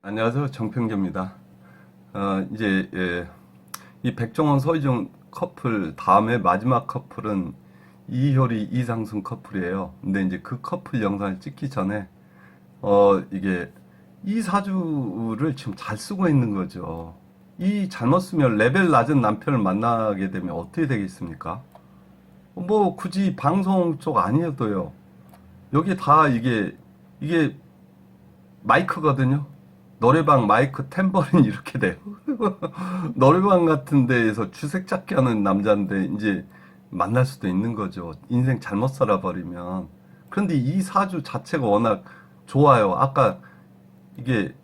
안녕하세요. 정평재입니다. 이 백종원 서희정 커플 다음에 마지막 커플은 이효리 이상순 커플이에요. 근데 이제 그 커플 영상을 찍기 전에 이게 이 사주를 지금 잘 쓰고 있는 거죠. 이 잘못 쓰면 레벨 낮은 남편을 만나게 되면 어떻게 되겠습니까? 뭐 굳이 방송 쪽 아니어도요. 여기 다 이게 마이크거든요. 노래방 마이크 탬버린 이렇게 돼요. 노래방 같은 데에서 주색 잡기 하는 남자인데 이제 만날 수도 있는 거죠. 인생 잘못 살아버리면. 그런데 이 사주 자체가 워낙 좋아요. 아까 이게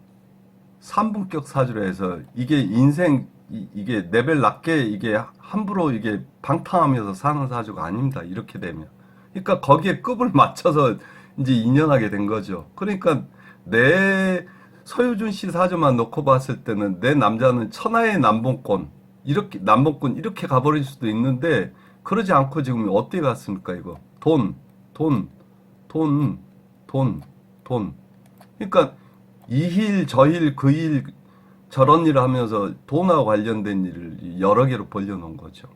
3분격 사주라 해서 이게 인생 이게 레벨 낮게 이게 함부로 이게 방탕하면서 사는 사주가 아닙니다. 이렇게 되면. 그러니까 거기에 급을 맞춰서 이제 인연하게 된 거죠. 그러니까 내 서유준 씨 사주만 놓고 봤을 때는 내 남자는 천하의 남봉꾼 이렇게 가버릴 수도 있는데 그러지 않고 지금 어떻게 갔습니까 이거 돈 돈 돈 돈 돈 그러니까 이힐 저힐 그일 저런 일을 하면서 돈하고 관련된 일을 여러 개로 벌려놓은 거죠.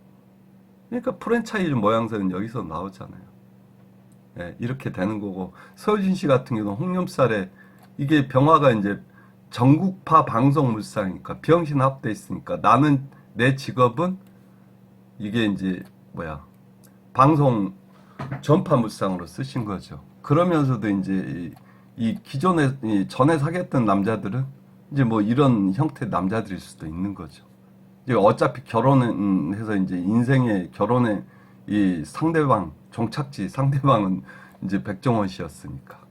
그러니까 프랜차이즈 모양새는 여기서 나오잖아요. 예, 이렇게 되는 거고 서유진 씨 같은 경우는 홍염살에 이게 병화가 이제 전국파 방송 물상이니까 병신 합돼 있으니까 나는 내 직업은 이게 이제 방송 전파 물상으로 쓰신 거죠. 그러면서도 이제 이 기존에 전에 사귀었던 남자들은 이제 뭐 이런 형태의 남자들일 수도 있는 거죠. 이제 어차피 결혼해서 이제 인생의 결혼의 이 상대방 종착지 상대방은 이제 백종원 씨였으니까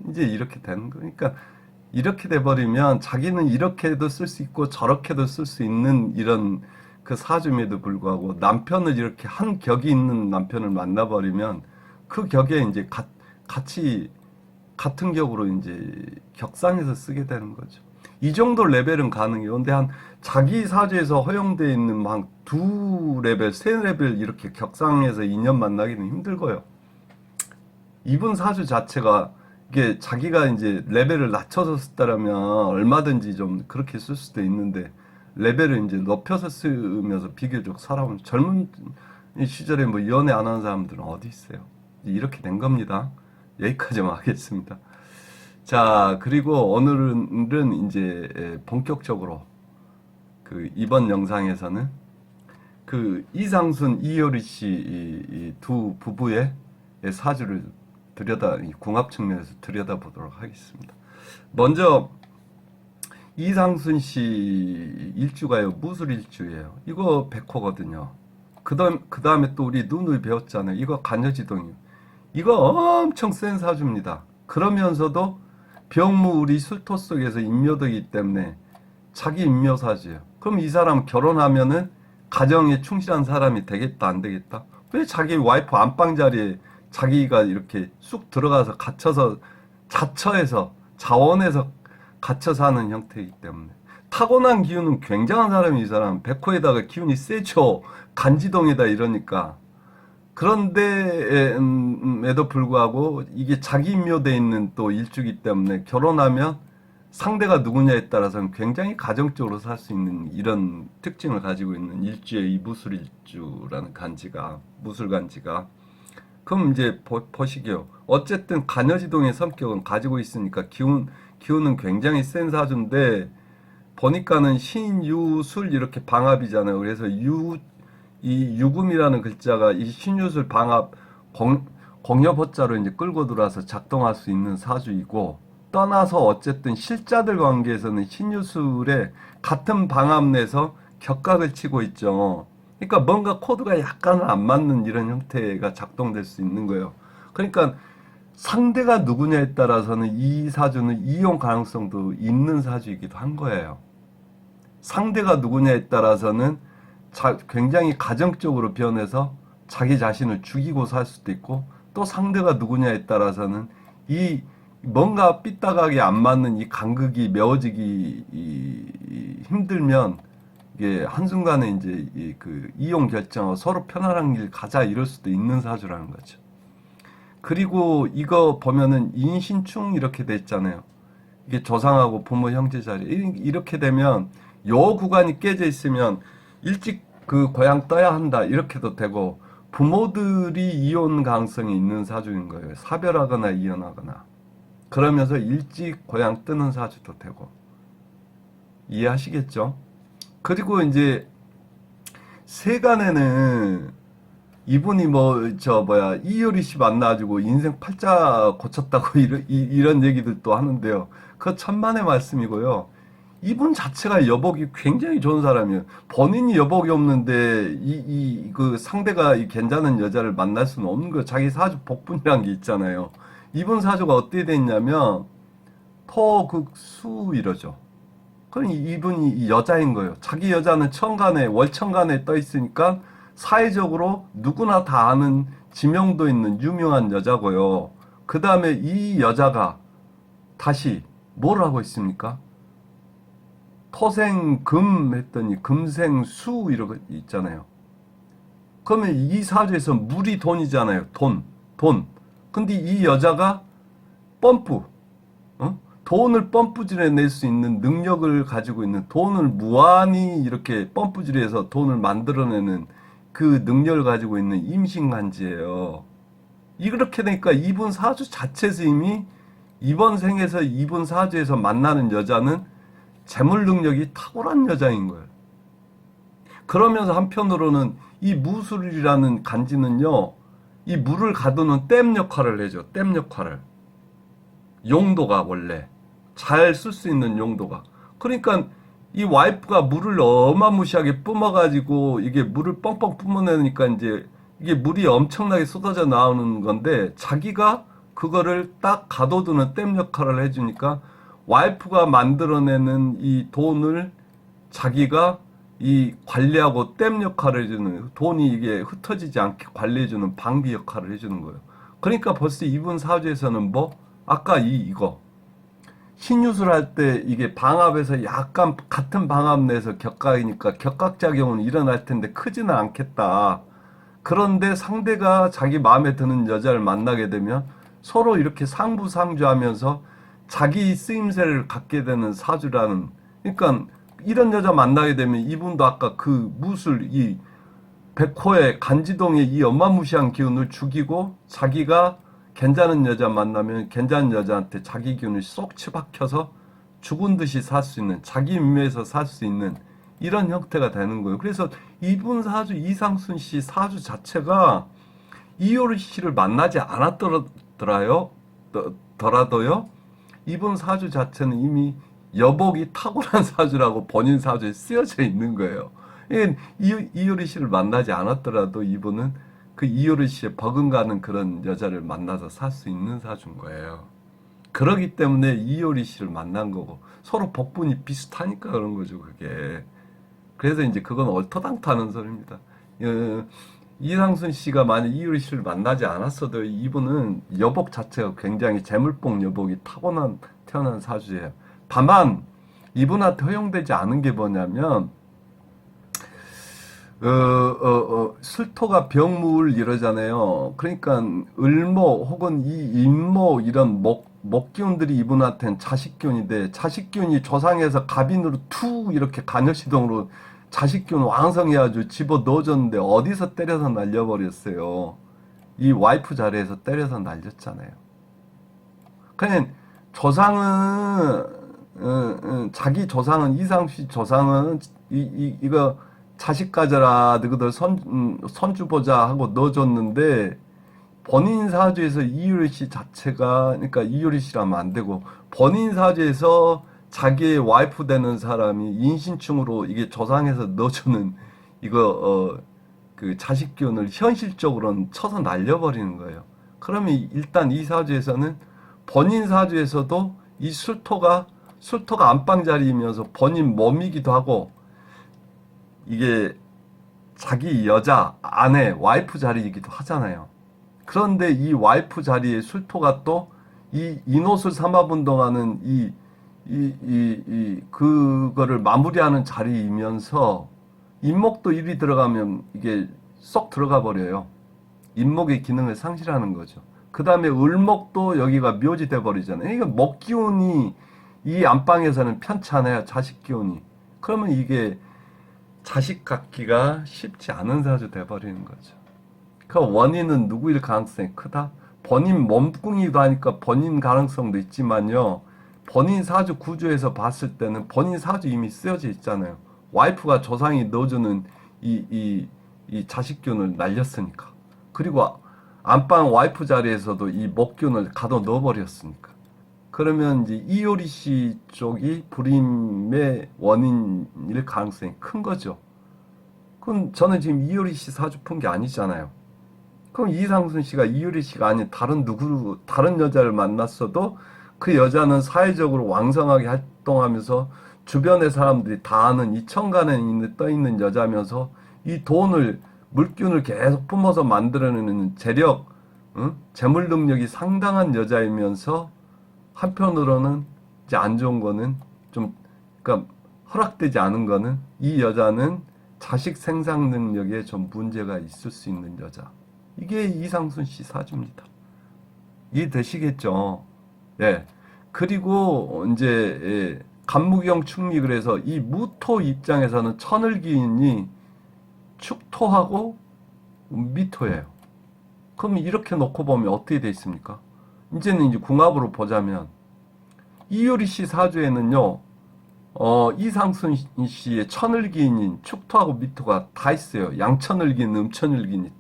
이제 이렇게 되는 거니까 이렇게 돼버리면 자기는 이렇게도 쓸 수 있고 저렇게도 쓸 수 있는 이런 그 사주임에도 불구하고 남편을 이렇게 한 격이 있는 남편을 만나버리면 그 격에 이제 같이 같은 격으로 이제 격상해서 쓰게 되는 거죠. 이 정도 레벨은 가능해요. 근데 한 자기 사주에서 허용되어 있는 막 두 레벨, 세 레벨 이렇게 격상해서 인연 만나기는 힘들고요. 이분 사주 자체가 이게 자기가 이제 레벨을 낮춰서 썼다라면 얼마든지 좀 그렇게 쓸 수도 있는데 레벨을 이제 높여서 쓰면서 비교적 살아온 젊은 시절에 뭐 연애 안 하는 사람들은 어디 있어요? 이렇게 된 겁니다. 여기까지만 하겠습니다. 자, 그리고 오늘은 이제 본격적으로 그 이번 영상에서는 그 이상순 이효리 씨 두 부부의 사주를 궁합 측면에서 들여다보도록 하겠습니다. 먼저 이상순 씨 일주가요 무술 일주예요. 이거 백호거든요. 그 다음에 또 우리 누누이 배웠잖아요. 이거 간여지동이요. 이거 엄청 센 사주입니다. 그러면서도 병무우리 술토 속에서 인묘되기 때문에 자기 인묘사주예요. 그럼 이 사람 결혼하면은 가정에 충실한 사람이 되겠다 안 되겠다? 왜 자기 와이프 안방 자리에 자기가 이렇게 쑥 들어가서 갇혀서 자처해서 자원해서 갇혀 사는 형태이기 때문에 타고난 기운은 굉장한 사람이 이 사람 백호에다가 기운이 세죠. 간지동이다 이러니까 그런데에도 불구하고 이게 자기 인묘돼 있는 또 일주기 때문에 결혼하면 상대가 누구냐에 따라서는 굉장히 가정적으로 살 수 있는 이런 특징을 가지고 있는 일주의 이 무술일주라는 무술간지가 그럼 이제 보시게요. 어쨌든 간여지동의 성격은 가지고 있으니까 기운은 굉장히 센 사주인데 보니까는 신유술 이렇게 방합이잖아요. 그래서 이 유금이라는 글자가 이 신유술 방합 공여보자로 이제 끌고 들어와서 작동할 수 있는 사주이고 떠나서 어쨌든 실자들 관계에서는 신유술에 같은 방합 내에서 격각을 치고 있죠. 그러니까 뭔가 코드가 약간은 안 맞는 이런 형태가 작동될 수 있는 거예요. 그러니까 상대가 누구냐에 따라서는 이 사주는 이용 가능성도 있는 사주이기도 한 거예요. 상대가 누구냐에 따라서는 굉장히 가정적으로 변해서 자기 자신을 죽이고 살 수도 있고 또 상대가 누구냐에 따라서는 이 뭔가 삐딱하게 안 맞는 이 간극이 메워지기 힘들면 이게 한순간에 이제 그 이용 결정하고 서로 편안한 길 가자 이럴 수도 있는 사주라는 거죠. 그리고 이거 보면은 인신충 이렇게 돼 있잖아요. 이게 조상하고 부모 형제 자리. 이렇게 되면 요 구간이 깨져 있으면 일찍 그 고향 떠야 한다. 이렇게도 되고 부모들이 이혼 가능성이 있는 사주인 거예요. 사별하거나 이혼하거나. 그러면서 일찍 고향 뜨는 사주도 되고. 이해하시겠죠? 그리고 이제 세간에는 이분이 이효리 씨 만나가지고 인생 팔자 고쳤다고 이런 얘기들도 하는데요. 그거 천만의 말씀이고요. 이분 자체가 여복이 굉장히 좋은 사람이에요. 본인이 여복이 없는데 그 상대가 이 괜찮은 여자를 만날 수는 없는 거예요. 자기 사주 복분이란 게 있잖아요. 이분 사주가 어떻게 돼 있냐면 토극수 이러죠. 그럼 이분이 여자인 거예요. 자기 여자는 천간에 월천간에 떠 있으니까 사회적으로 누구나 다 아는 지명도 있는 유명한 여자고요. 그 다음에 이 여자가 다시 뭘 하고 있습니까? 토생금 했더니 금생수 이러고 있잖아요. 그러면 이 사주에서 물이 돈이잖아요. 돈. 근데 이 여자가 펌프, 돈을 펌프질해 낼 수 있는 능력을 가지고 있는, 돈을 무한히 이렇게 펌프질해서 돈을 만들어내는 그 능력을 가지고 있는 임신간지예요. 이렇게 되니까 이분 사주 자체에서 이미 이번 생에서 이분 사주에서 만나는 여자는 재물 능력이 탁월한 여자인 거예요. 그러면서 한편으로는 이 무술이라는 간지는요, 이 물을 가두는 댐 역할을 해줘. 댐 역할을. 용도가 원래 잘 쓸 수 있는 용도가. 그러니까 이 와이프가 물을 어마무시하게 뿜어가지고 이게 물을 뻥뻥 뿜어내니까 이제 이게 물이 엄청나게 쏟아져 나오는 건데 자기가 그거를 딱 가둬두는 댐 역할을 해주니까 와이프가 만들어내는 이 돈을 자기가 이 관리하고 댐 역할을 해주는, 돈이 이게 흩어지지 않게 관리해주는 방비 역할을 해주는 거예요. 그러니까 벌써 이분 사주에서는 아까 이거 신유술 할 때 이게 방압에서 약간 같은 방압 내에서 격각이니까 격각작용은 일어날 텐데 크지는 않겠다. 그런데 상대가 자기 마음에 드는 여자를 만나게 되면 서로 이렇게 상부상조하면서 자기 쓰임새를 갖게 되는 사주라는, 그러니까 이런 여자 만나게 되면 이분도 아까 그 무술 이 백호의 간지동의 이 어마무시한 기운을 죽이고 자기가 괜찮은 여자 만나면 괜찮은 여자한테 자기 기운을 쏙 치박혀서 죽은 듯이 살 수 있는, 자기 임무에서 살 수 있는 이런 형태가 되는 거예요. 그래서 이분 사주, 이상순 씨 사주 자체가 이효리 씨를 만나지 않았더라도요, 이분 사주 자체는 이미 여복이 탁월한 사주라고 본인 사주에 쓰여져 있는 거예요. 이효리 씨를 만나지 않았더라도 이분은 그 이효리 씨의 버금가는 그런 여자를 만나서 살 수 있는 사주인 거예요. 그러기 때문에 이효리 씨를 만난 거고 서로 복분이 비슷하니까 그런 거죠, 그게. 그래서 이제 그건 얼토당토하는 소리입니다. 이상순 씨가 만약 이효리 씨를 만나지 않았어도 이분은 여복 자체가 굉장히 재물복 여복이 태어난 사주예요. 다만 이분한테 허용되지 않은 게 뭐냐면 술토가 병물 이러잖아요. 그러니까 을모 혹은 이 임모 이런 목기운들이 이분한테는 자식기운인데, 자식기운이 조상에서 갑인으로 툭 이렇게 간여시동으로 자식기운 왕성해가지고 집어 넣어줬는데 어디서 때려서 날려버렸어요. 이 와이프 자리에서 때려서 날렸잖아요. 그냥 조상은 자기 조상은 이상씨 조상은 이거 자식 가져라, 너희들 손주 보자 하고 넣어줬는데 본인 사주에서 이효리 씨 자체가, 그러니까 이효리 씨라면 안 되고 본인 사주에서 자기의 와이프 되는 사람이 인신충으로 이게 조상에서 넣어주는 이거 그 자식 기운을 현실적으로는 쳐서 날려버리는 거예요. 그러면 일단 이 사주에서는 본인 사주에서도 이 술토가 안방 자리이면서 본인 몸이기도 하고 이게 자기 여자, 아내, 와이프 자리이기도 하잖아요. 그런데 이 와이프 자리에 술토가 또 이 인옷을 삼아운동하는 그거를 마무리하는 자리이면서 인목도 일이 들어가면 이게 쏙 들어가 버려요. 인목의 기능을 상실하는 거죠. 그 다음에 을목도 여기가 묘지 돼 버리잖아요. 그러니까 목기운이 이 안방에서는 편찮아요. 자식 기운이. 그러면 이게 자식 갖기가 쉽지 않은 사주 돼버리는 거죠. 그 원인은 누구일 가능성이 크다? 본인 몸뚱이도 하니까 본인 가능성도 있지만요. 본인 사주 구조에서 봤을 때는 본인 사주 이미 쓰여져 있잖아요. 와이프가 조상이 넣어주는 이 자식균을 날렸으니까. 그리고 안방 와이프 자리에서도 이 목균을 가둬 넣어버렸으니까. 그러면 이제 이효리 씨 쪽이 불임의 원인일 가능성이 큰 거죠. 그럼 저는 지금 이효리 씨 사주 푼 게 아니잖아요. 그럼 이상순 씨가 이효리 씨가 아닌 다른 여자를 만났어도 그 여자는 사회적으로 왕성하게 활동하면서 주변의 사람들이 다 아는 이 천간에 떠있는 여자면서 이 돈을, 물균을 계속 뿜어서 만들어내는 재력, 응? 재물 능력이 상당한 여자이면서 한편으로는 이제 안 좋은 거는 좀, 그러니까 허락되지 않은 거는 이 여자는 자식 생산 능력에 좀 문제가 있을 수 있는 여자. 이게 이상순 씨 사주입니다. 이해되시겠죠? 예. 그리고 이제 예, 간무경 축미 그래서 이 무토 입장에서는 천을기인이 축토하고 미토예요. 그럼 이렇게 놓고 보면 어떻게 돼 있습니까? 이제는 이제 궁합으로 보자면 이효리 씨 사주에는요. 이상순 씨의 천을기인인 축토하고 미토가 다 있어요. 양천을기인, 음천을기인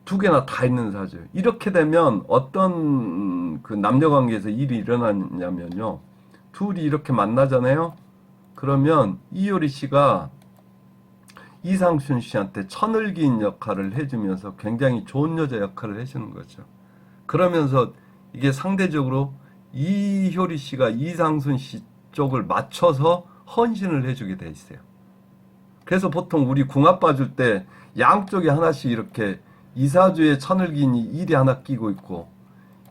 두 개나 다 있는 사주예요. 이렇게 되면 어떤 그 남녀 관계에서 일이 일어나냐면요. 둘이 이렇게 만나잖아요. 그러면 이효리 씨가 이상순 씨한테 천을기인 역할을 해주면서 굉장히 좋은 여자 역할을 해주는 거죠. 그러면서 이게 상대적으로 이효리 씨가 이상순 씨 쪽을 맞춰서 헌신을 해주게 돼 있어요. 그래서 보통 우리 궁합 봐줄 때 양쪽에 하나씩 이렇게 이사주에 천을기인이 1이 하나 끼고 있고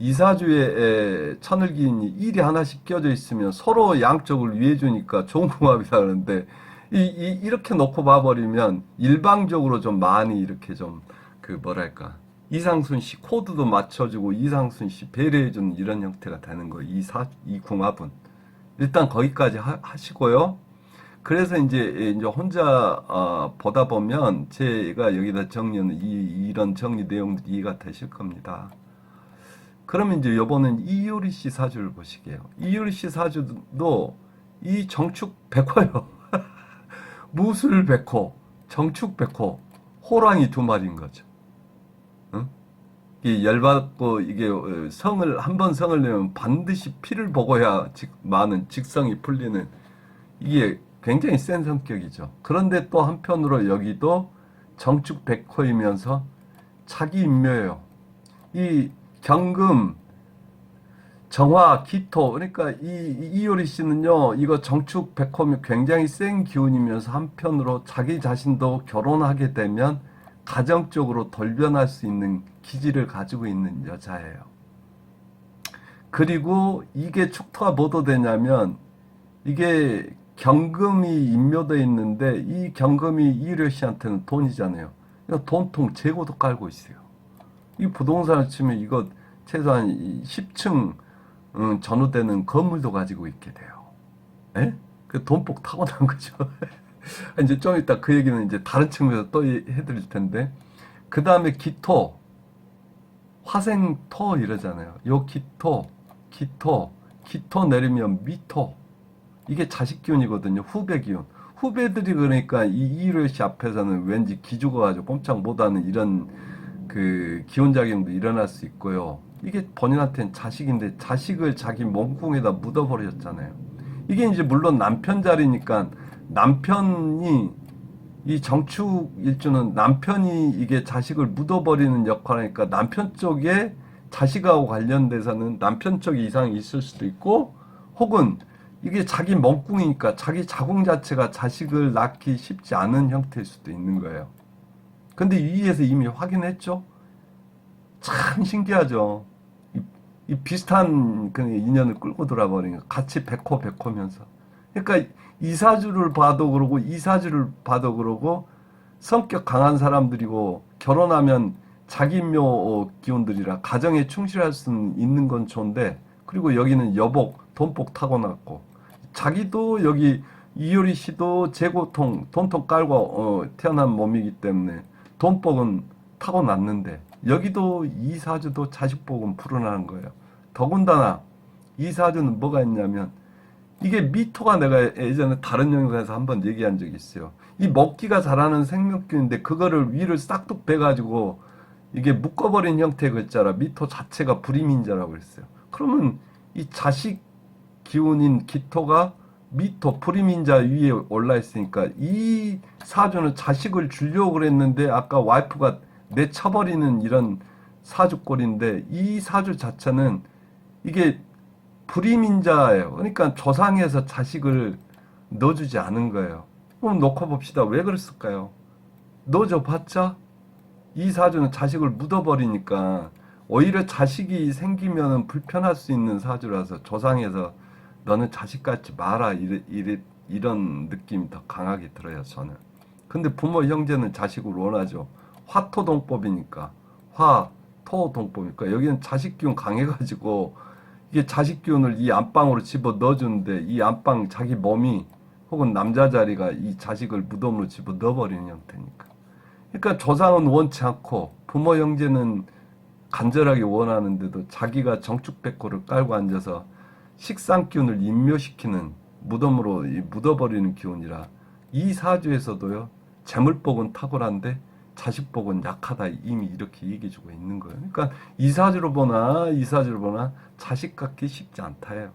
이사주에 천을기인이 1이 하나씩 껴져 있으면 서로 양쪽을 위해 주니까 좋은 궁합이다 그러는데 이렇게 놓고 봐버리면 일방적으로 좀 많이 이렇게 좀 그 뭐랄까 이상순 씨 코드도 맞춰주고 이상순 씨 배려해주는 이런 형태가 되는 거예요. 이 궁합은 일단 거기까지 하시고요. 그래서 이제 혼자 보다 보면 제가 여기다 정리하는 이런 정리 내용들이 이해가 되실 겁니다. 그러면 이제 요번엔 이효리 씨 사주를 보시게요. 이효리 씨 사주도 이 정축 백호예요. 무술 백호, 정축 백호, 호랑이 두 마리인 거죠. 응? 이 열받고 이게 성을 한 번 성을 내면 반드시 피를 보고야 많은 직성이 풀리는 이게 굉장히 센 성격이죠. 그런데 또 한편으로 여기도 정축 백호이면서 자기 인묘예요. 이 경금, 정화, 기토 그러니까 이효리 씨는요 이거 정축 백호면 굉장히 센 기운이면서 한편으로 자기 자신도 결혼하게 되면 가정적으로 돌변할 수 있는 기질을 가지고 있는 여자예요. 그리고 이게 축토가 뭐도 되냐면 이게 경금이 인묘되어 있는데 이 경금이 이효리 씨한테는 돈이잖아요. 그러니까 돈통 재고도 깔고 있어요. 이 부동산을 치면 이거 최소한 10층 전후되는 건물도 가지고 있게 돼요. 예? 그 돈복 타고난 거죠. 이제 좀 이따 그 얘기는 이제 다른 측면에서 또 해드릴 텐데. 그 다음에 기토, 화생토 이러잖아요. 요 기토 내리면 미토. 이게 자식 기운이거든요. 후배 기운. 후배들이 그러니까 이효리 씨 앞에서는 왠지 기죽어가지고 꼼짝 못하는 이런 그 기혼작용도 일어날 수 있고요. 이게 본인한테는 자식인데 자식을 자기 몸궁에다 묻어버렸잖아요. 이게 이제 물론 남편 자리니까 남편이 이 정축 일주는 남편이 이게 자식을 묻어버리는 역할이니까 남편 쪽에 자식하고 관련돼서는 남편 쪽에 이상이 있을 수도 있고 혹은 이게 자기 몸궁이니까 자기 자궁 자체가 자식을 낳기 쉽지 않은 형태일 수도 있는 거예요. 근데 위에서 이미 확인했죠? 참 신기하죠? 이 비슷한 그 인연을 끌고 돌아버린 거. 같이 백호면서. 그러니까 이사주를 봐도 그러고 이사주를 봐도 그러고 성격 강한 사람들이고 결혼하면 자기묘 기운들이라 가정에 충실할 수 있는 건 좋은데 그리고 여기는 여복 돈복 타고났고, 자기도 여기 이효리 씨도 재고통, 돈통 깔고 태어난 몸이기 때문에 돈복은 타고났는데, 여기도 이사주도 자식복은 불어나는 거예요. 더군다나 이사주는 뭐가 있냐면, 이게 미토가 내가 예전에 다른 영상에서 한번 얘기한 적이 있어요. 이 먹기가 잘하는 생명균인데 그거를 위를 싹둑 빼가지고 이게 묶어버린 형태의 글자라 미토 자체가 불임인자라고 그랬어요. 그러면 이 자식 기운인 기토가 미토 불임인자 위에 올라 있으니까 이 사주는 자식을 주려고 그랬는데 아까 와이프가 내쳐버리는 이런 사주꼴인데, 이 사주 자체는 이게 불임인자예요. 그러니까 조상에서 자식을 넣어주지 않은 거예요. 그럼 놓고 봅시다. 왜 그랬을까요? 넣어줘 봤자 이 사주는 자식을 묻어버리니까 오히려 자식이 생기면 불편할 수 있는 사주라서 조상에서 너는 자식 갖지 마라 이런 느낌이 더 강하게 들어요, 저는. 근데 부모 형제는 자식을 원하죠. 화토동법이니까. 화토동법이니까 여기는 자식 기운 강해가지고 이게 자식 기운을 이 안방으로 집어 넣어주는데 이 안방 자기 몸이 혹은 남자 자리가 이 자식을 무덤으로 집어 넣어버리는 형태니까. 그러니까 조상은 원치 않고 부모 형제는 간절하게 원하는데도 자기가 정축백호를 깔고 앉아서 식상 기운을 인묘시키는 무덤으로 묻어버리는 기운이라 이 사주에서도요, 재물복은 탁월한데 자식복은 약하다, 이미 이렇게 얘기해주고 있는 거예요. 그러니까 이 사주로 보나 자식 갖기 쉽지 않다예요.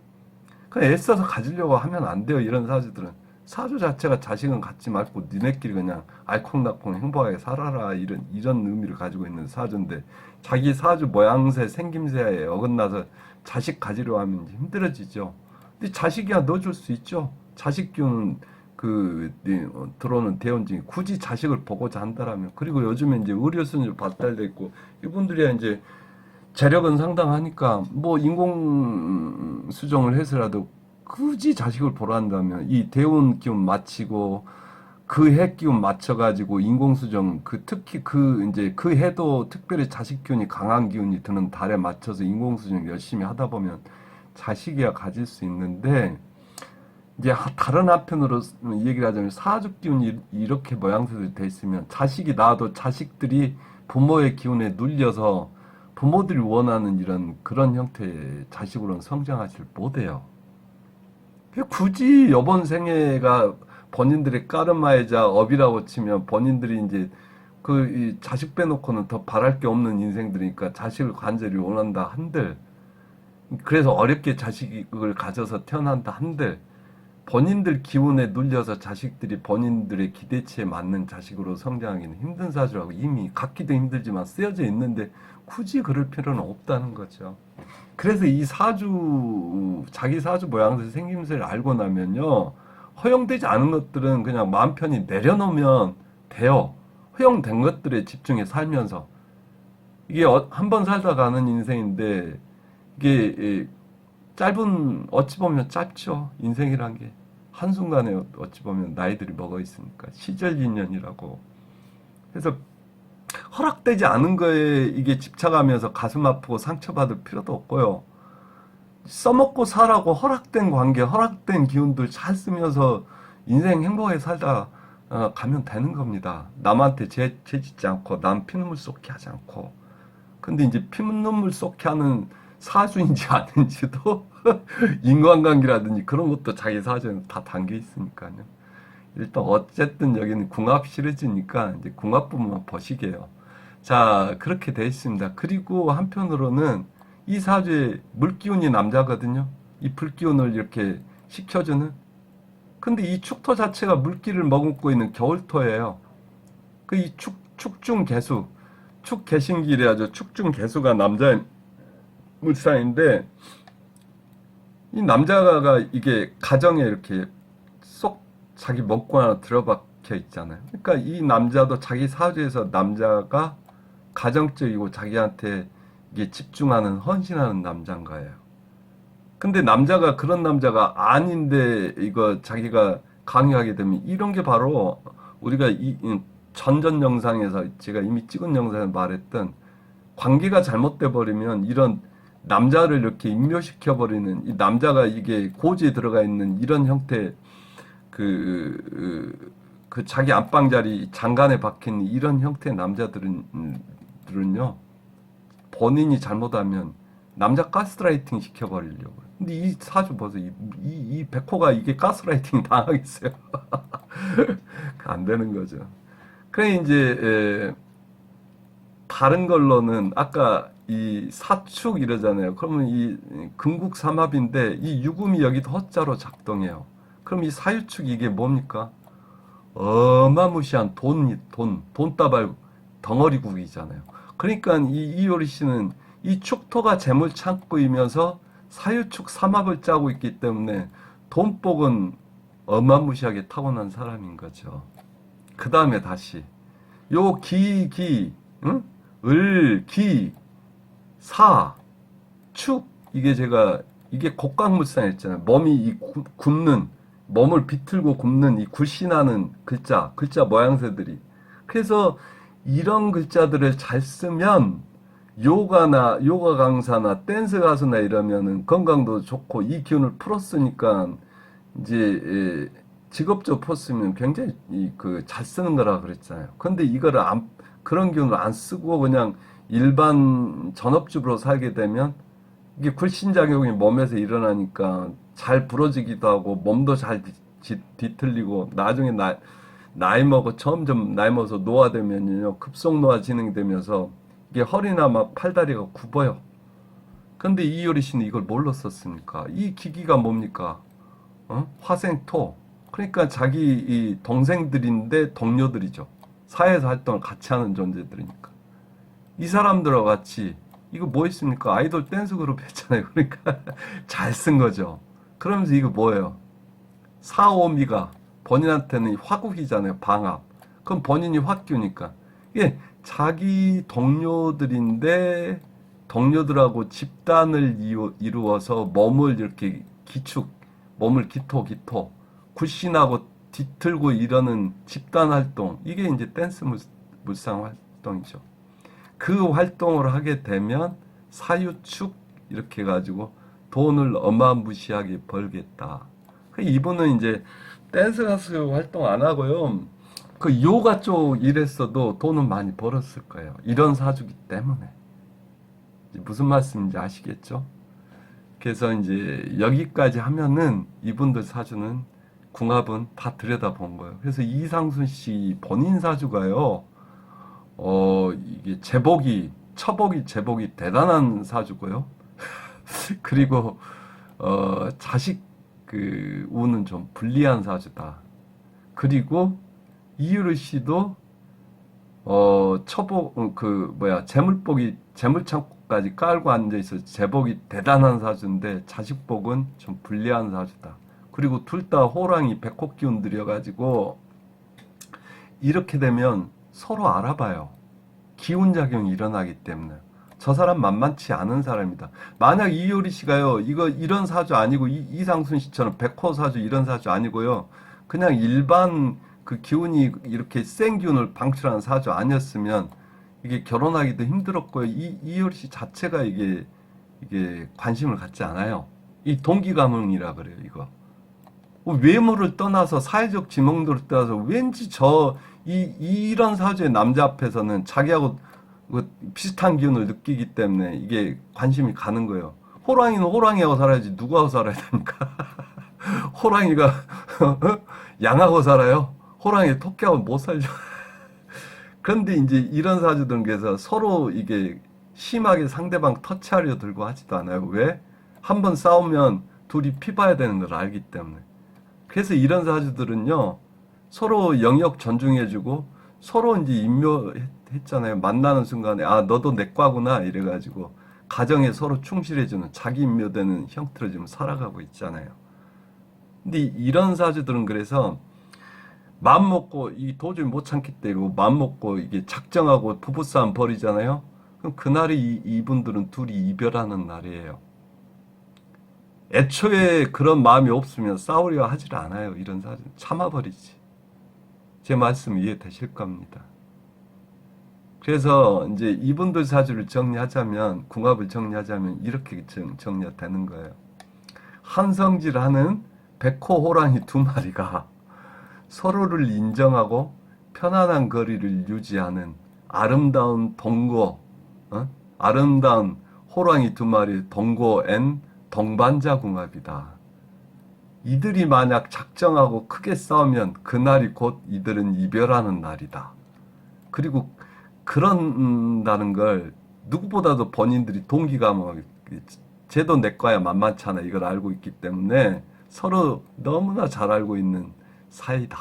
그냥 애써서 가지려고 하면 안 돼요. 이런 사주들은 사주 자체가 자식은 갖지 말고 니네끼리 그냥 알콩달콩 행복하게 살아라, 이런 의미를 가지고 있는 사주인데, 자기 사주 모양새 생김새에 어긋나서 자식 가지려 하면 이제 힘들어지죠. 근데 자식이야 넣어줄 수 있죠. 자식 기운은 들어오는 대원증이 굳이 자식을 보고자 한다라면. 그리고 요즘에 이제 의료순위로 발달돼 있고 이분들이 이제 재력은 상당하니까 뭐 인공 수정을 해서라도 굳이 자식을 보러 한다면 이 대운 기운 맞추고 그 해 기운 맞춰가지고 인공수정, 특히 이제 그 해도 특별히 자식 기운이 강한 기운이 드는 달에 맞춰서 인공수정 열심히 하다 보면 자식이야 가질 수 있는데, 이제 다른 한편으로 얘기를 하자면 사주 기운이 이렇게 모양새로 돼 있으면 자식이 나와도 자식들이 부모의 기운에 눌려서 부모들이 원하는 그런 형태의 자식으로는 성장하지 못해요. 굳이 이번 생애가 본인들의 까르마이자 업이라고 치면 본인들이 이제 이 자식 빼놓고는 더 바랄 게 없는 인생들이니까 자식을 간절히 원한다 한들, 그래서 어렵게 자식을 가져서 태어난다 한들, 본인들 기운에 눌려서 자식들이 본인들의 기대치에 맞는 자식으로 성장하기는 힘든 사주라고 이미 갖기도 힘들지만 쓰여져 있는데 굳이 그럴 필요는 없다는 거죠. 그래서 이 자기 사주 모양새 생김새를 알고 나면요, 허용되지 않은 것들은 그냥 마음 편히 내려놓으면 돼요. 허용된 것들에 집중해 살면서. 이게 한 번 살다 가는 인생인데, 이게 어찌 보면 짧죠. 인생이란 게. 한순간에 어찌 보면 나이들이 먹어 있으니까. 시절인연이라고. 그래서 허락되지 않은 거에 이게 집착하면서 가슴 아프고 상처받을 필요도 없고요. 써먹고 살라고 허락된 관계, 허락된 기운들 잘 쓰면서 인생 행복하게 살다 가면 되는 겁니다. 남한테 죄짓지 않고, 남 피눈물 쏟게 하지 않고. 근데 이제 피눈물 쏟게 하는 사주인지 아닌지도 인간관계라든지 그런 것도 자기 사주에는 다 담겨 있으니까요. 일단 어쨌든 여기는 궁합 시리즈니까 이제 궁합 부분만 보시게요. 자, 그렇게 돼 있습니다. 그리고 한편으로는 이 사주에 물기운이 남자거든요. 이 불기운을 이렇게 식혀주는. 근데 이 축토 자체가 물기를 머금고 있는 겨울토예요. 이 축중개수, 축개신기래야죠. 축중개수가 남자의 물상인데, 이 남자가 이게 가정에 이렇게 쏙 자기 먹고 하나 들어박혀 있잖아요. 그러니까 이 남자도 자기 사주에서 남자가 가정적이고 자기한테 이게 집중하는, 헌신하는 남자인 거예요. 근데 남자가 그런 남자가 아닌데 이거 자기가 강요하게 되면 이런 게 바로 우리가 전전 영상에서 제가 이미 찍은 영상에서 말했던 관계가 잘못돼 버리면 이런 남자를 이렇게 인묘시켜버리는, 이 남자가 이게 고지에 들어가 있는 이런 형태, 그 자기 안방자리 장간에 박힌 이런 형태의 남자들은요, 본인이 잘못하면 남자 가스라이팅 시켜버리려고. 근데 이 사주 보세요. 이 백호가 이게 가스라이팅 당하겠어요. 안 되는 거죠. 그래, 이제, 다른 걸로는 아까 이 사축 이러잖아요. 그러면 이 금국삼합인데 이 유금이 여기도 허자로 작동해요. 그럼 이 사유축 이게 뭡니까? 어마무시한 돈다발 덩어리국이잖아요. 그러니까 이 이효리 씨는 이 축토가 재물 창고이면서 사유축 삼합을 짜고 있기 때문에 돈복은 어마무시하게 타고난 사람인 거죠. 그 다음에 다시 요 응? 사, 축 이게 제가 이게 곡각물상했잖아요. 몸이 굽는 몸을 비틀고 굽는 이 굴신하는 글자 모양새들이. 그래서 이런 글자들을 잘 쓰면 요가 강사나 댄스 가수나 이러면은 건강도 좋고 이 기운을 풀었으니까 이제 직업적 포스면 굉장히 잘 쓰는 거라 그랬잖아요. 근데 이거를 그런 기운을 안 쓰고 그냥 일반 전업주부로 살게 되면 이게 굴신작용이 몸에서 일어나니까 잘 부러지기도 하고 몸도 잘 뒤틀리고 나중에 나이 먹어 점점 나이 먹어서 노화되면요 급속 노화 진행이 되면서 이게 허리나 막 팔다리가 굽어요. 근데 이효리 씨는 이걸 뭘로 썼습니까? 이 기기가 뭡니까? 화생토. 그러니까 자기 이 동생들인데 동료들이죠. 사회에서 활동을 같이 하는 존재들이니까. 이 사람들과 같이 이거 뭐 있습니까? 아이돌 댄스 그룹 했잖아요. 그러니까 잘 쓴 거죠. 그러면서 이거 뭐예요? 사오미가 본인한테는 화국이잖아요. 방합. 그럼 본인이 화기니까 이게 자기 동료들인데 동료들하고 집단을 이루어서 몸을 이렇게 몸을 기토 굴신하고 뒤틀고 이러는 집단 활동 이게 이제 댄스 물상 활동이죠. 그 활동을 하게 되면 사유축 이렇게 해가지고 돈을 어마무시하게 벌겠다. 이분은 이제 댄스 가수 활동 안 하고요. 그 요가 쪽 일했어도 돈은 많이 벌었을 거예요. 이런 사주기 때문에. 무슨 말씀인지 아시겠죠? 그래서 이제 여기까지 하면은 이분들 사주는 궁합은 다 들여다본 거예요. 그래서 이상순 씨 본인 사주가요. 이게 처복이 대단한 사주고요. 그리고, 자식, 운은 좀 불리한 사주다. 그리고, 이유리 씨도, 재물창고까지 깔고 앉아있어 재복이 대단한 사주인데, 자식복은 좀 불리한 사주다. 그리고 둘 다 호랑이 백호기운 들여가지고, 이렇게 되면 서로 알아봐요. 기운작용이 일어나기 때문에. 저 사람 만만치 않은 사람이다. 만약 이효리 씨가요, 이런 사주 아니고, 이상순 씨처럼 백호 사주 이런 사주 아니고요, 그냥 일반 그 기운이 이렇게 센 기운을 방출하는 사주 아니었으면, 이게 결혼하기도 힘들었고요. 이효리 씨 자체가 이게 관심을 갖지 않아요. 이 동기가문이라 그래요, 이거. 외모를 떠나서 사회적 지명도를 떠나서 왠지 이런 사주의 남자 앞에서는 자기하고 비슷한 기운을 느끼기 때문에 이게 관심이 가는 거예요. 호랑이는 호랑이하고 살아야지 누구하고 살아야 됩니까? 호랑이가 양하고 살아요? 호랑이 토끼하고 못 살죠. 그런데 이제 이런 사주들은 그래서 서로 이게 심하게 상대방 터치하려 들고 하지도 않아요. 왜? 한번 싸우면 둘이 피 봐야 되는 걸 알기 때문에. 그래서 이런 사주들은요, 서로 영역 존중해주고, 서로 이제 인묘했잖아요. 만나는 순간에, 아, 너도 내 과구나. 이래가지고, 가정에 서로 충실해주는, 자기 인묘되는 형태로 지금 살아가고 있잖아요. 근데 이런 사주들은 그래서, 마음 먹고, 도저히 못 참겠다 이러고, 마음 먹고, 이게 작정하고 부부싸움 벌이잖아요. 그럼 그날이 이분들은 둘이 이별하는 날이에요. 애초에 그런 마음이 없으면 싸우려 하질 않아요. 이런 사람 참아버리지. 제 말씀 이해되실 겁니다. 그래서 이제 이분들 사주를 정리하자면, 궁합을 정리하자면 이렇게 정리가 되는 거예요. 한성질하는 백호 호랑이 두 마리가 서로를 인정하고 편안한 거리를 유지하는 아름다운 동거, 아름다운 호랑이 두 마리 동거 앤 동반자 궁합이다. 이들이 만약 작정하고 크게 싸우면 그날이 곧 이들은 이별하는 날이다. 그리고 그런다는 걸 누구보다도 본인들이 동기가 뭐 쟤도 내 거야 만만찮아 이걸 알고 있기 때문에 서로 너무나 잘 알고 있는 사이다.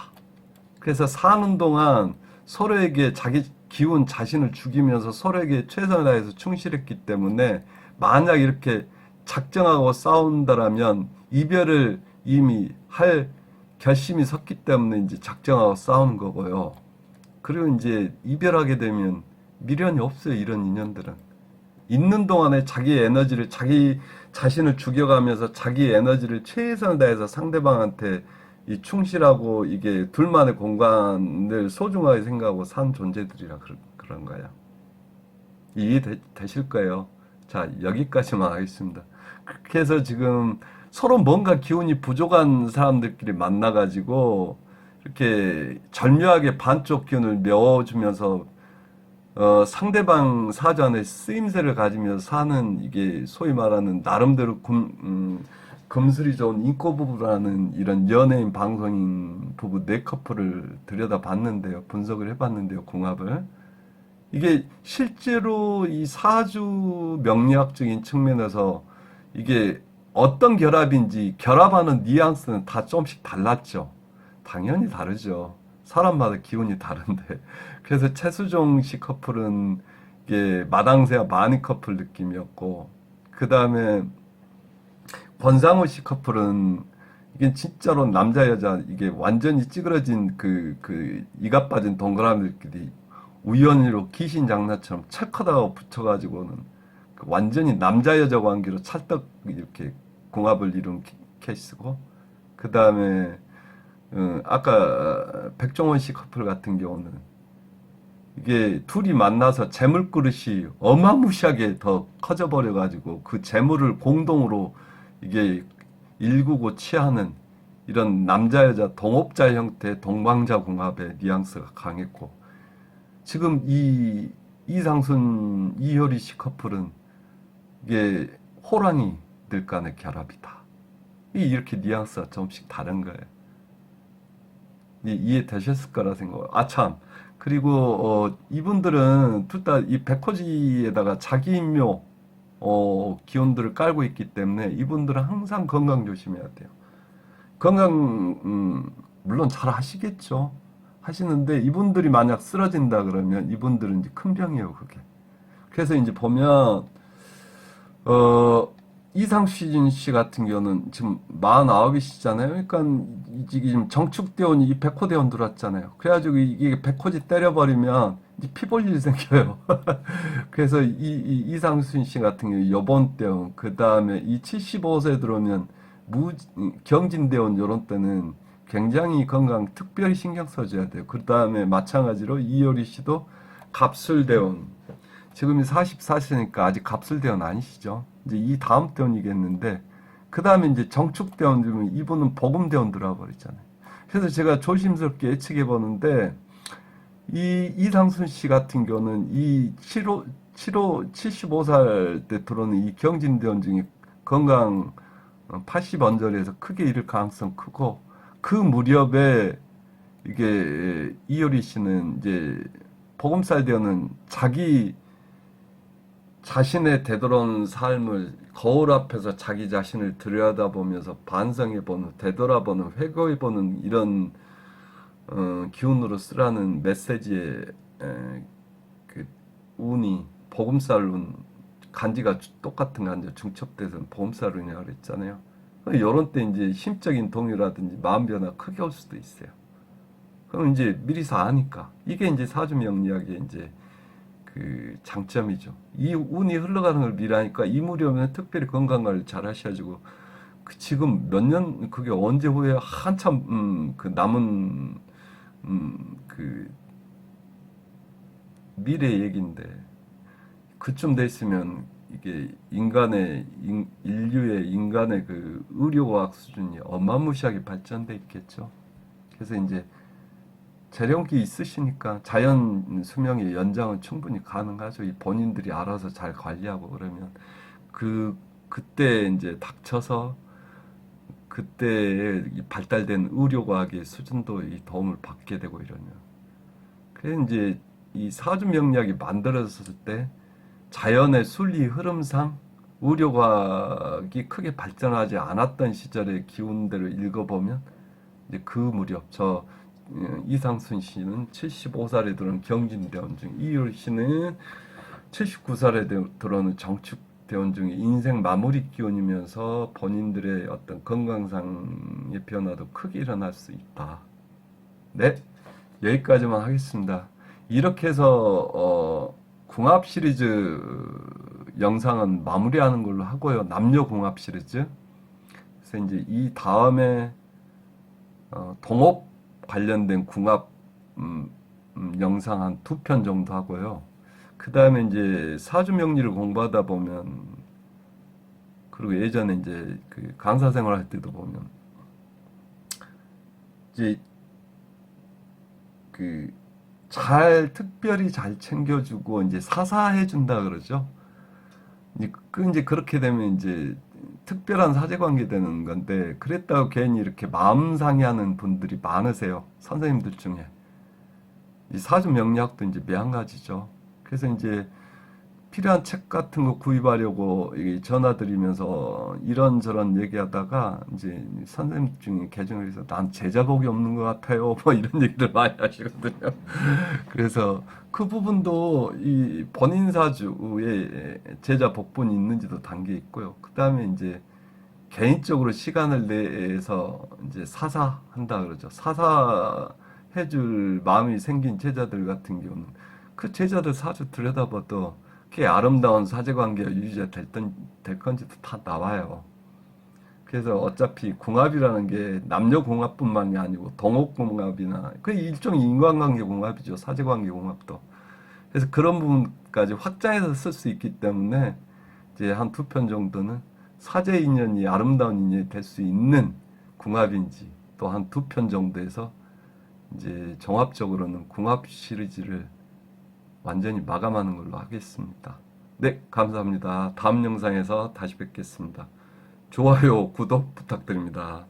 그래서 사는 동안 서로에게 자기 기운 자신을 죽이면서 서로에게 최선을 다해서 충실했기 때문에 만약 이렇게 작정하고 싸운다라면 이별을 이미 할 결심이 섰기 때문에 이제 작정하고 싸우는 거고요. 그리고 이제 이별하게 되면 미련이 없어요. 이런 인연들은. 있는 동안에 자기의 에너지를 자기 자신을 죽여가면서 자기의 에너지를 최선을 다해서 상대방한테 이 충실하고 이게 둘만의 공간을 소중하게 생각하고 산 존재들이라 그런 거예요. 이해되실 거예요. 자, 여기까지만 하겠습니다. 그렇게 해서 지금 서로 뭔가 기운이 부족한 사람들끼리 만나가지고 이렇게 절묘하게 반쪽 기운을 메워주면서 상대방 사주 안에 쓰임새를 가지면서 사는 이게 소위 말하는 나름대로 금슬이 좋은 인꼬 부부라는 이런 연예인 방송인 부부 네 커플을 들여다봤는데요. 분석을 해봤는데요. 궁합을. 이게 실제로 이 사주 명리학적인 측면에서 이게 어떤 결합인지 결합하는 뉘앙스는 다 조금씩 달랐죠. 당연히 다르죠. 사람마다 기운이 다른데. 그래서 최수종 씨 커플은 이게 마당새와 마니 커플 느낌이었고, 그 다음에 권상우 씨 커플은 이게 진짜로 남자 여자 이게 완전히 찌그러진 이가 빠진 동그라미들끼리 우연히로 귀신 장난처럼 척하다가 붙여가지고는 완전히 남자 여자 관계로 찰떡 이렇게 궁합을 이룬 케이스고, 그 다음에 아까 백종원 씨 커플 같은 경우는 이게 둘이 만나서 재물 그릇이 어마무시하게 더 커져 버려 가지고 그 재물을 공동으로 이게 일구고 취하는 이런 남자 여자 동업자 형태 동방자 궁합의 뉘앙스가 강했고, 지금 이 이상순 이효리 씨 커플은 이게 호랑이들 간의 결합이다. 이렇게 뉘앙스가 조금씩 다른 거예요. 이해되셨을 거라 생각해요. 아, 참. 그리고, 이분들은 둘 다 이 백호지에다가 자기인묘, 기운들을 깔고 있기 때문에 이분들은 항상 건강 조심해야 돼요. 건강, 물론 잘 하시겠죠. 하시는데 이분들이 만약 쓰러진다 그러면 이분들은 이제 큰 병이에요, 그게. 그래서 이제 보면, 이상수진 씨 같은 경우는 지금 49이시잖아요. 그러니까 지금 정축대원이 이 백호대원 들어왔잖아요. 그래가지고 이게 백호지 때려버리면 이제 피 볼 일이 생겨요. 그래서 이상수진 씨 같은 경우 여본대원, 그 다음에 이 75세 들어오면 경진대원 요런 때는 굉장히 건강 특별히 신경 써줘야 돼요. 그 다음에 마찬가지로 이효리 씨도 갑술대원. 지금이 44세니까 아직 갑술대원 아니시죠? 이제 이 다음 대원이겠는데, 그 다음에 이제 정축대원 들면 이분은 복음대원 들어와버리잖아요. 그래서 제가 조심스럽게 예측해 보는데, 이 이상순 씨 같은 경우는 이 75살 때 들어오는 이 경진대원 중에 건강 80언저리에서 크게 잃을 가능성 크고, 그 무렵에 이게 이효리 씨는 이제 복음살 대원은 자신의 되돌아온 삶을 거울 앞에서 자기 자신을 들여다보면서 반성해보는, 되돌아보는, 회고해보는 이런 기운으로 쓰라는 메시지의 그 운이 복음살 운, 간지가 똑같은 간지 중첩돼서 복음살 운이라고 그랬잖아요. 이런 때 이제 심적인 동요라든지 마음 변화 크게 올 수도 있어요. 그럼 이제 미리서 아니까 이게 이제 사주명리학의 이제 그 장점이죠. 이 운이 흘러가는 걸 미리 하니까 이 무렵에 특별히 건강관리 잘 하셔가지고 그 지금 몇 년 그게 언제 후에 한참 그 남은 그 미래 얘기인데 그쯤 됐으면 이게 인류의 인간의 그 의료과학 수준이 어마무시하게 발전돼 있겠죠. 그래서 이제 재련기 있으시니까 자연 수명의 연장은 충분히 가능하죠. 이 본인들이 알아서 잘 관리하고 그러면 그때 이제 닥쳐서 그때 이 발달된 의료과학의 수준도 이 도움을 받게 되고 이러면 그래 이제 이 사주명리학이 만들어졌을 때 자연의 순리 흐름상 의료과학이 크게 발전하지 않았던 시절의 기운들을 읽어보면 이제 그 무렵 이상순 씨는 75살에 들어온 경진대원 중 이율 씨는 79살에 들어오는 정축대원 중에 인생 마무리 기운이면서 본인들의 어떤 건강상의 변화도 크게 일어날 수 있다. 네, 여기까지만 하겠습니다. 이렇게 해서 궁합 시리즈 영상은 마무리하는 걸로 하고요. 남녀 궁합 시리즈. 그래서 이제 이 다음에 동업 관련된 궁합 영상 한 2편 정도 하고요. 그 다음에 이제 사주 명리를 공부하다 보면 그리고 예전에 이제 그 강사 생활할 때도 보면 이제 그 특별히 잘 챙겨주고 이제 사사해 준다 그러죠. 이제 그렇게 되면 이제 특별한 사제 관계 되는 건데 그랬다고 괜히 이렇게 마음 상해하는 분들이 많으세요. 선생님들 중에. 이 사주 명리학도 이제 매한가지죠. 그래서 이제 필요한 책 같은 거 구입하려고 전화 드리면서 이런저런 얘기하다가 이제 선생님 중에 계정을 해서 난 제자복이 없는 것 같아요. 뭐 이런 얘기를 많이 하시거든요. 그래서 그 부분도 이 본인 사주에 제자 복분이 있는지도 담겨 있고요. 그 다음에 이제 개인적으로 시간을 내서 이제 사사한다 그러죠. 사사 해줄 마음이 생긴 제자들 같은 경우는 그 제자들 사주 들여다봐도 그게 아름다운 사제관계가 유지가 될 건지도 다 나와요. 그래서 어차피 궁합이라는 게 남녀 궁합뿐만이 아니고 동업 궁합이나 그 일종의 인간관계 궁합이죠. 사제관계 궁합도. 그래서 그런 부분까지 확장해서 쓸 수 있기 때문에 이제 한 2편 정도는 사제 인연이 아름다운 인연이 될 수 있는 궁합인지 또 한 2편 정도에서 이제 종합적으로는 궁합 시리즈를 완전히 마감하는 걸로 하겠습니다. 네, 감사합니다. 다음 영상에서 다시 뵙겠습니다. 좋아요, 구독 부탁드립니다.